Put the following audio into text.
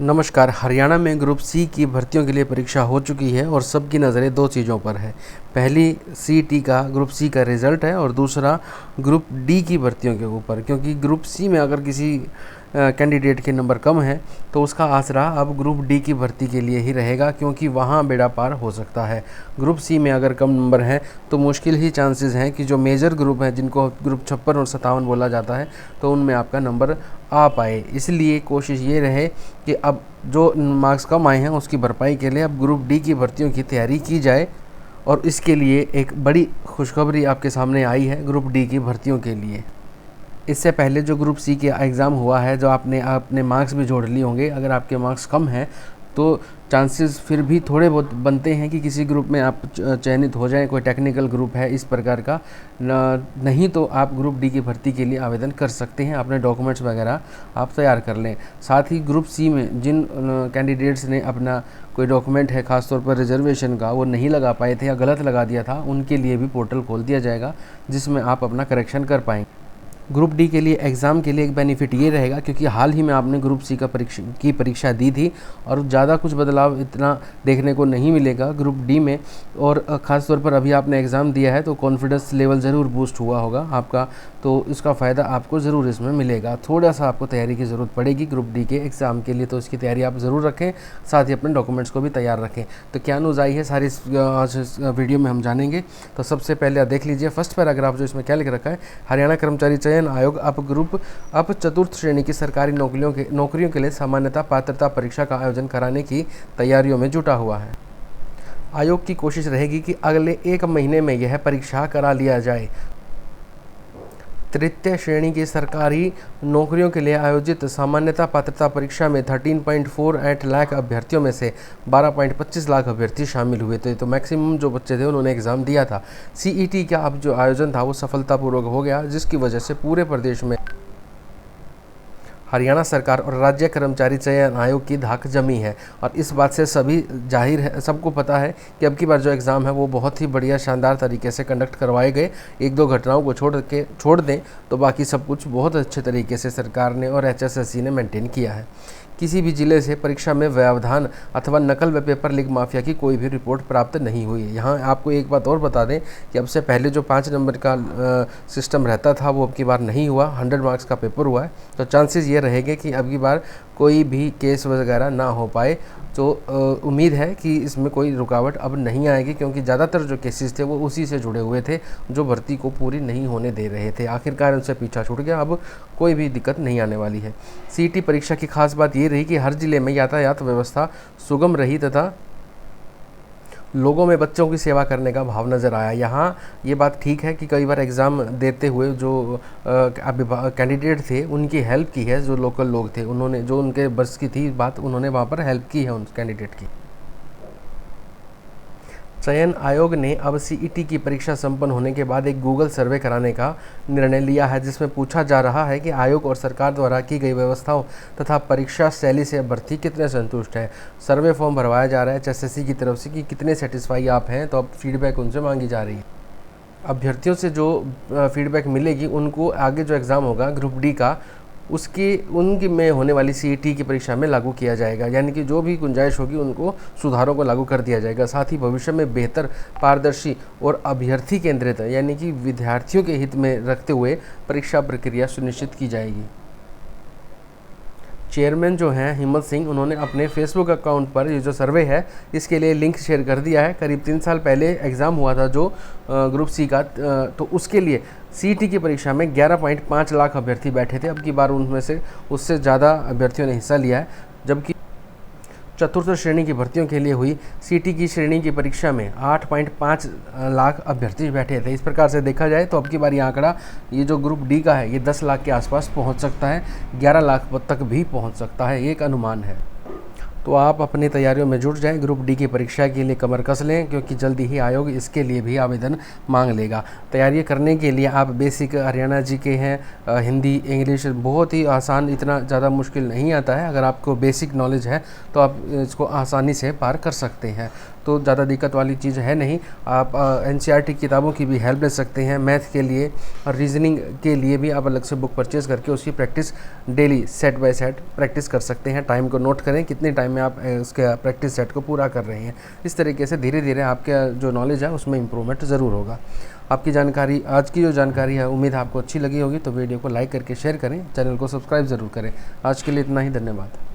नमस्कार। हरियाणा में group C की भर्तियों के लिए परीक्षा हो चुकी है और सबकी नज़रें दो चीज़ों पर है। पहली सीईटी का ग्रुप सी का रिज़ल्ट है और दूसरा ग्रुप डी की भर्तियों के ऊपर, क्योंकि ग्रुप सी में अगर किसी कैंडिडेट के नंबर कम है तो उसका आसरा अब ग्रुप डी की भर्ती के लिए ही रहेगा, क्योंकि वहाँ बेड़ा पार हो सकता है। ग्रुप सी में अगर कम नंबर हैं तो मुश्किल ही चांसेस हैं कि जो मेजर ग्रुप हैं, जिनको ग्रुप 56 और 57 बोला जाता है, तो उनमें आपका नंबर आ पाए। इसलिए कोशिश ये रहे कि अब जो मार्क्स कम आए हैं उसकी भरपाई के लिए अब ग्रुप डी की भर्तियों की तैयारी की जाए। और इसके लिए एक बड़ी खुशखबरी आपके सामने आई है ग्रुप डी की भर्तियों के लिए। इससे पहले जो ग्रुप सी के एग्ज़ाम हुआ है, जो आपने अपने मार्क्स भी जोड़ लिए होंगे, अगर आपके मार्क्स कम हैं तो चांसेस फिर भी थोड़े बहुत बनते हैं कि किसी ग्रुप में आप चयनित हो जाएं, कोई टेक्निकल ग्रुप है इस प्रकार का। नहीं तो आप ग्रुप डी की भर्ती के लिए आवेदन कर सकते हैं। अपने डॉक्यूमेंट्स वगैरह आप तैयार कर लें। साथ ही ग्रुप सी में जिन कैंडिडेट्स ने अपना कोई डॉक्यूमेंट है, खासतौर पर रिजर्वेशन का, वो नहीं लगा पाए थे या गलत लगा दिया था, उनके लिए भी पोर्टल खोल दिया जाएगा जिसमें आप अपना करेक्शन कर पाएंगे। ग्रुप डी के लिए एग्ज़ाम के लिए एक बेनिफिट ये रहेगा, क्योंकि हाल ही में आपने ग्रुप सी का परीक्षा दी थी और ज़्यादा कुछ बदलाव इतना देखने को नहीं मिलेगा ग्रुप डी में। और ख़ास तौर पर अभी आपने एग्ज़ाम दिया है तो कॉन्फिडेंस लेवल ज़रूर बूस्ट हुआ होगा आपका, तो इसका फ़ायदा आपको ज़रूर इसमें मिलेगा। थोड़ा सा आपको तैयारी की ज़रूरत पड़ेगी ग्रुप डी के एग्ज़ाम के लिए, तो इसकी तैयारी आप ज़रूर रखें, साथ ही अपने डॉक्यूमेंट्स को भी तैयार रखें। तो क्या न्यूज़ आई है सारी इस वीडियो में हम जानेंगे। तो सबसे पहले आप देख लीजिए फर्स्ट पैराग्राफ, जो इसमें क्या लिख रखा है। हरियाणा कर्मचारी चयन आयोग अब चतुर्थ श्रेणी की सरकारी नौकरियों के लिए सामान्यता पात्रता परीक्षा का आयोजन कराने की तैयारियों में जुटा हुआ है। आयोग की कोशिश रहेगी कि अगले 1 महीने में यह परीक्षा करा लिया जाए। तृतीय श्रेणी की सरकारी नौकरियों के लिए आयोजित सामान्यता पात्रता परीक्षा में 13.48 लाख अभ्यर्थियों में से 12.25 लाख अभ्यर्थी शामिल हुए थे। तो मैक्सिमम जो बच्चे थे उन्होंने एग्ज़ाम दिया था। सीईटी का अब जो आयोजन था वो सफलतापूर्वक हो गया, जिसकी वजह से पूरे प्रदेश में हरियाणा सरकार और राज्य कर्मचारी चयन आयोग की धाक जमी है। और इस बात से सभी जाहिर है, सबको पता है कि अब की बार जो एग्ज़ाम है वो बहुत ही बढ़िया शानदार तरीके से कंडक्ट करवाए गए। 1-2 घटनाओं को छोड़ दें तो बाकी सब कुछ बहुत अच्छे तरीके से सरकार ने और एचएसएससी ने मेंटेन किया है। किसी भी जिले से परीक्षा में व्यवधान अथवा नकल व पेपर लीक माफिया की कोई भी रिपोर्ट प्राप्त नहीं हुई। यहाँ आपको एक बात और बता दें कि अब से पहले जो 5 नंबर का सिस्टम रहता था वो अब की बार नहीं हुआ, 100 मार्क्स का पेपर हुआ है। तो चांसेस ये रहेंगे कि अब की बार कोई भी केस वगैरह ना हो पाए। तो उम्मीद है कि इसमें कोई रुकावट अब नहीं आएगी, क्योंकि ज़्यादातर जो केसेस थे वो उसी से जुड़े हुए थे जो भर्ती को पूरी नहीं होने दे रहे थे। आखिरकार उनसे पीछा छूट गया, अब कोई भी दिक्कत नहीं आने वाली है। सीईटी परीक्षा की खास बात ये रही कि हर जिले में यातायात व्यवस्था सुगम रही तथा लोगों में बच्चों की सेवा करने का भाव नज़र आया। यहाँ ये बात ठीक है कि कई बार एग्ज़ाम देते हुए जो कैंडिडेट थे उनकी हेल्प की है, जो लोकल लोग थे उन्होंने, जो उनके बस की थी बात, उन्होंने वहाँ पर हेल्प की है उन कैंडिडेट की। चयन आयोग ने अब सीईटी की परीक्षा संपन्न होने के बाद एक गूगल सर्वे कराने का निर्णय लिया है, जिसमें पूछा जा रहा है कि आयोग और सरकार द्वारा की गई व्यवस्थाओं तथा परीक्षा शैली से अभ्यर्थी कितने संतुष्ट हैं। सर्वे फॉर्म भरवाया जा रहा है एचएसएससी की तरफ से कि कितने सेटिस्फाई आप हैं, तो अब फीडबैक उनसे मांगी जा रही है। अभ्यर्थियों से जो फीडबैक मिलेगी उनको आगे जो एग्ज़ाम होगा ग्रुप डी का, उनकी में होने वाली सीईटी की परीक्षा में लागू किया जाएगा। यानी कि जो भी गुंजाइश होगी उनको सुधारों को लागू कर दिया जाएगा। साथ ही भविष्य में बेहतर, पारदर्शी और अभ्यर्थी केंद्रित, यानी कि विद्यार्थियों के हित में रखते हुए परीक्षा प्रक्रिया सुनिश्चित की जाएगी। चेयरमैन जो हैं हिम्मत सिंह, उन्होंने अपने फेसबुक अकाउंट पर ये जो सर्वे है इसके लिए लिंक शेयर कर दिया है। करीब 3 साल पहले एग्ज़ाम हुआ था जो ग्रुप सी का, तो उसके लिए सीईटी की परीक्षा में 11.5 लाख अभ्यर्थी बैठे थे। अब की बार उनमें से उससे ज़्यादा अभ्यर्थियों ने हिस्सा लिया है। जबकि चतुर्थ श्रेणी की भर्तियों के लिए हुई सीईटी की श्रेणी की परीक्षा में 8.5 लाख अभ्यर्थी बैठे थे। इस प्रकार से देखा जाए तो अब की बार ये आंकड़ा, ये जो ग्रुप डी का है, ये 10 लाख के आसपास पहुंच सकता है, 11 लाख तक भी पहुंच सकता है, ये एक अनुमान है। तो आप अपनी तैयारियों में जुट जाएं, ग्रुप डी की परीक्षा के लिए कमर कस लें, क्योंकि जल्दी ही आयोग इसके लिए भी आवेदन मांग लेगा। तैयारी करने के लिए आप बेसिक हरियाणा जी के हैं, हिंदी, इंग्लिश बहुत ही आसान, इतना ज़्यादा मुश्किल नहीं आता है। अगर आपको बेसिक नॉलेज है तो आप इसको आसानी से पार कर सकते हैं। तो ज़्यादा दिक्कत वाली चीज़ है नहीं। आप NCERT किताबों की भी हेल्प ले सकते हैं। मैथ के लिए और रीजनिंग के लिए भी आप अलग से बुक परचेज़ करके उसकी practice daily set by set practice कर सकते हैं। टाइम को नोट करें, कितने टाइम में आप उसके प्रैक्टिस सेट को पूरा कर रहे हैं। इस तरीके से धीरे धीरे आपका जो नॉलेज है उसमें इम्प्रूवमेंट ज़रूर होगा। आपकी जानकारी, आज की जो जानकारी है, उम्मीद है आपको अच्छी लगी होगी। तो वीडियो को लाइक करके शेयर करें, चैनल को सब्सक्राइब ज़रूर करें। आज के लिए इतना ही, धन्यवाद।